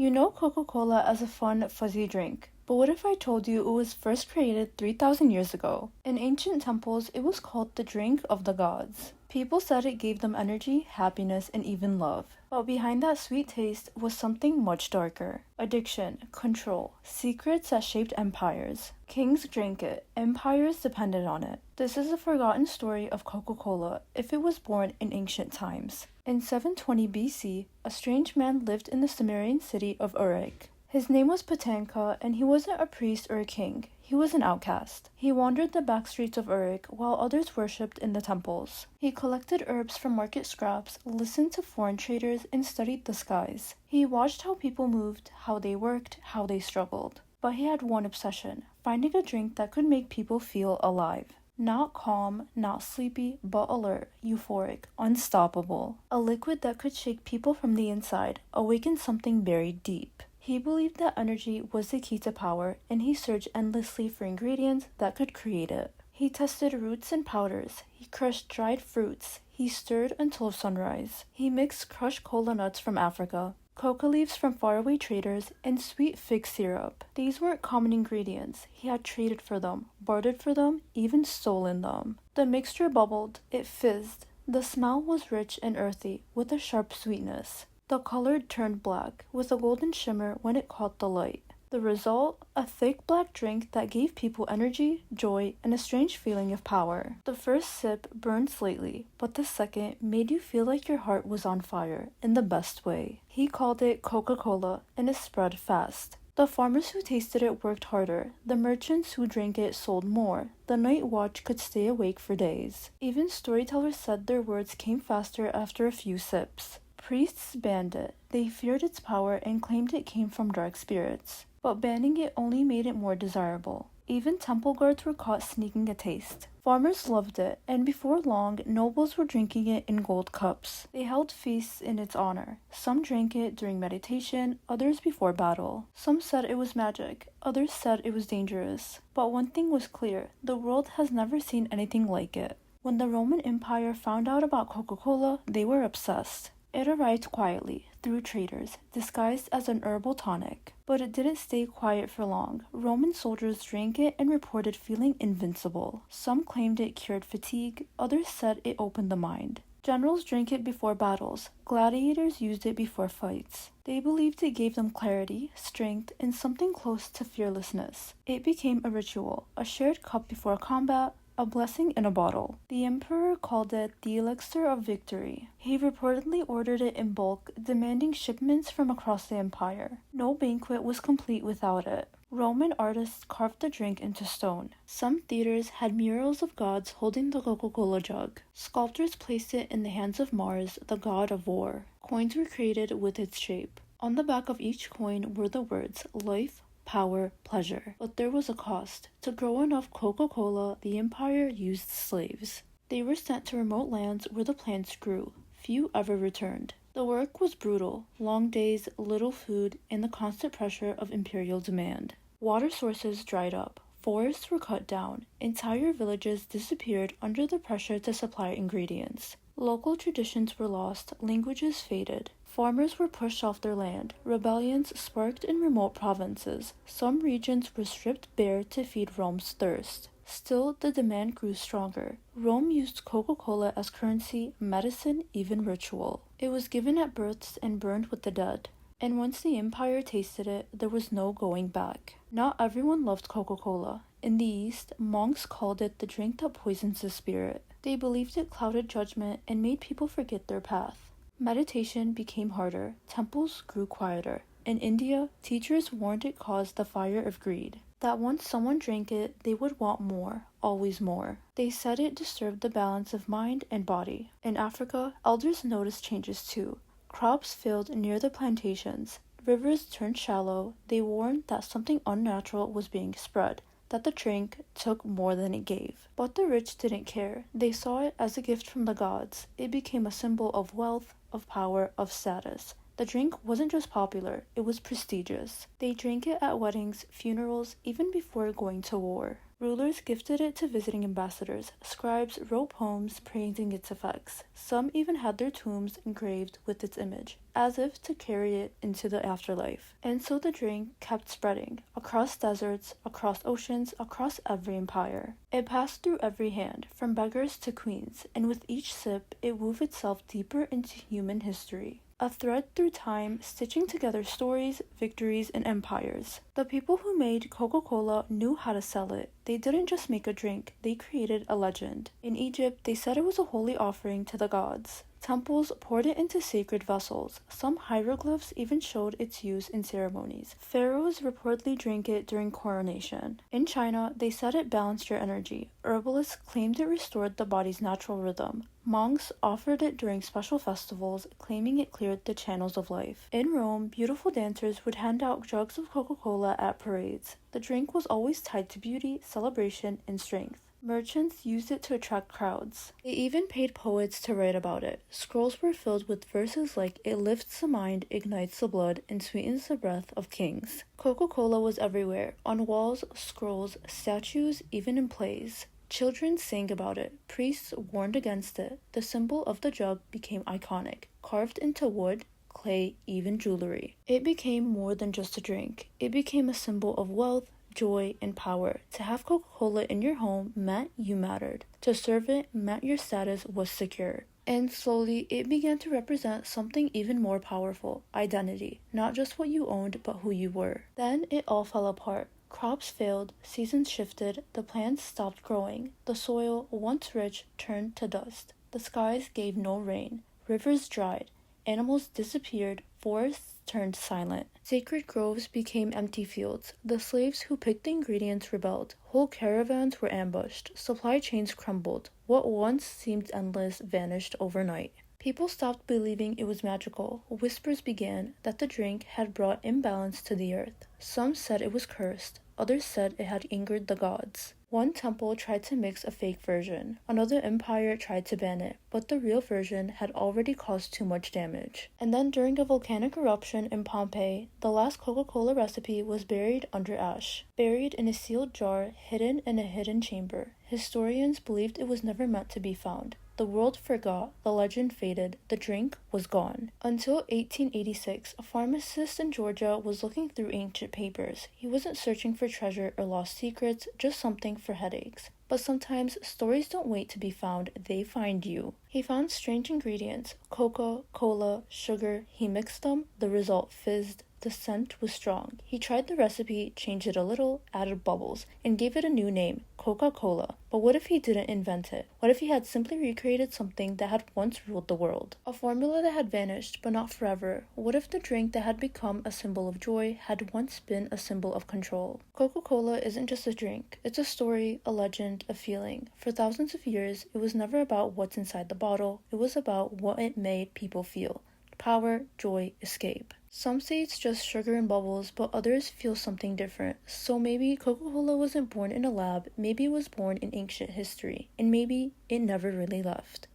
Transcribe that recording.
You know Coca-Cola as a fun, fuzzy drink. But what if I told you it was first created 3,000 years ago? In ancient temples, it was called the drink of the gods. People said it gave them energy, happiness, and even love. But behind that sweet taste was something much darker. Addiction, control, secrets that shaped empires. Kings drank it, empires depended on it. This is a forgotten story of Coca-Cola if it was born in ancient times. In 720 BC, a strange man lived in the Sumerian city of Uruk. His name was Patanka, and he wasn't a priest or a king. He was an outcast. He wandered the back streets of Uruk while others worshipped in the temples. He collected herbs from market scraps, listened to foreign traders, and studied the skies. He watched how people moved, how they worked, how they struggled. But he had one obsession: finding a drink that could make people feel alive. Not calm, not sleepy, but alert, euphoric, unstoppable. A liquid that could shake people from the inside, awaken something buried deep. He believed that energy was the key to power, and he searched endlessly for ingredients that could create it. He tested roots and powders. He crushed dried fruits. He stirred until sunrise. He mixed crushed cola nuts from Africa, coca leaves from faraway traders, and sweet fig syrup. These weren't common ingredients. He had traded for them, bartered for them, even stolen them. The mixture bubbled. It fizzed. The smell was rich and earthy, with a sharp sweetness. The color turned black, with a golden shimmer when it caught the light. The result? A thick black drink that gave people energy, joy, and a strange feeling of power. The first sip burned slightly, but the second made you feel like your heart was on fire, in the best way. He called it Coca-Cola, and it spread fast. The farmers who tasted it worked harder. The merchants who drank it sold more. The night watch could stay awake for days. Even storytellers said their words came faster after a few sips. Priests banned it. They feared its power and claimed it came from dark spirits. But banning it only made it more desirable. Even temple guards were caught sneaking a taste. Farmers loved it, and before long, nobles were drinking it in gold cups. They held feasts in its honor. Some drank it during meditation, others before battle. Some said it was magic, others said it was dangerous. But one thing was clear: the world has never seen anything like it. When the Roman Empire found out about Coca-Cola, they were obsessed. It arrived quietly, through traders, disguised as an herbal tonic. But it didn't stay quiet for long. Roman soldiers drank it and reported feeling invincible. Some claimed it cured fatigue, others said it opened the mind. Generals drank it before battles. Gladiators used it before fights. They believed it gave them clarity, strength, and something close to fearlessness. It became a ritual, a shared cup before combat, a blessing in a bottle. The emperor called it the elixir of victory. He reportedly ordered it in bulk, demanding shipments from across the empire. No banquet was complete without it. Roman artists carved the drink into stone. Some theaters had murals of gods holding the Coca-Cola jug. Sculptors placed it in the hands of Mars, the god of war. Coins were created with its shape. On the back of each coin were the words life, power, pleasure. But there was a cost. To grow enough Coca-Cola, the empire used slaves. They were sent to remote lands where the plants grew. Few ever returned. The work was brutal: long days, little food, and the constant pressure of imperial demand. Water sources dried up. Forests were cut down. Entire villages disappeared under the pressure to supply ingredients. Local traditions were lost, languages faded. Farmers were pushed off their land. Rebellions sparked in remote provinces. Some regions were stripped bare to feed Rome's thirst. Still, the demand grew stronger. Rome used Coca-Cola as currency, medicine, even ritual. It was given at births and burned with the dead. And once the empire tasted it, there was no going back. Not everyone loved Coca-Cola. In the East, monks called it the drink that poisons the spirit. They believed it clouded judgment and made people forget their path. Meditation became harder. Temples grew quieter. In India, teachers warned it caused the fire of greed. That once someone drank it, they would want more, always more. They said it disturbed the balance of mind and body. In Africa, elders noticed changes too. Crops failed near the plantations. Rivers turned shallow. They warned that something unnatural was being spread, that the drink took more than it gave. But the rich didn't care. They saw it as a gift from the gods. It became a symbol of wealth, of power, of status. The drink wasn't just popular, it was prestigious. They drank it at weddings, funerals, even before going to war. Rulers gifted it to visiting ambassadors. Scribes wrote poems praising its effects. Some even had their tombs engraved with its image, as if to carry it into the afterlife. And so the drink kept spreading, across deserts, across oceans, across every empire. It passed through every hand, from beggars to queens, and with each sip it wove itself deeper into human history. A thread through time, stitching together stories, victories, and empires. The people who made Coca-Cola knew how to sell it. They didn't just make a drink, they created a legend. In Egypt, they said it was a holy offering to the gods. Temples poured it into sacred vessels. Some hieroglyphs even showed its use in ceremonies. Pharaohs reportedly drank it during coronation. In China, they said it balanced your energy. Herbalists claimed it restored the body's natural rhythm. Monks offered it during special festivals, claiming it cleared the channels of life. In Rome, beautiful dancers would hand out jugs of Coca-Cola at parades. The drink was always tied to beauty, celebration, and strength. Merchants used it to attract crowds. They even paid poets to write about it. Scrolls were filled with verses like, "It lifts the mind, ignites the blood, and sweetens the breath of kings." Coca-Cola was everywhere, on walls, scrolls, statues, even in plays. Children sang about it. Priests warned against it. The symbol of the jug became iconic, carved into wood, clay, even jewelry. It became more than just a drink. It became a symbol of wealth, joy, and power. To have Coca-Cola in your home meant you mattered. To serve it meant your status was secure. And slowly, it began to represent something even more powerful: identity. Not just what you owned, but who you were. Then it all fell apart. Crops failed, seasons shifted, the plants stopped growing. The soil, once rich, turned to dust. The skies gave no rain. Rivers dried. Animals disappeared. Forests turned silent. Sacred groves became empty fields. The slaves who picked the ingredients rebelled. Whole caravans were ambushed. Supply chains crumbled. What once seemed endless vanished overnight. People stopped believing it was magical. Whispers began that the drink had brought imbalance to the earth. Some said it was cursed. Others said it had angered the gods. One temple tried to mix a fake version. Another empire tried to ban it, but the real version had already caused too much damage. And then during a volcanic eruption in Pompeii, the last Coca-Cola recipe was buried under ash. Buried in a sealed jar, hidden in a hidden chamber. Historians believed it was never meant to be found. The world forgot, the legend faded, the drink was gone. Until 1886, a pharmacist in Georgia was looking through ancient papers. He wasn't searching for treasure or lost secrets, just something for headaches. But sometimes stories don't wait to be found, they find you. He found strange ingredients: coca, cola, sugar. He mixed them, the result fizzed. The scent was strong. He tried the recipe, changed it a little, added bubbles, and gave it a new name, Coca-Cola. But what if he didn't invent it? What if he had simply recreated something that had once ruled the world? A formula that had vanished, but not forever. What if the drink that had become a symbol of joy had once been a symbol of control? Coca-Cola isn't just a drink. It's a story, a legend, a feeling. For thousands of years, it was never about what's inside the bottle. It was about what it made people feel. Power, joy, escape. Some say it's just sugar and bubbles, but others feel something different. So maybe Coca-Cola wasn't born in a lab, maybe it was born in ancient history, and maybe it never really left.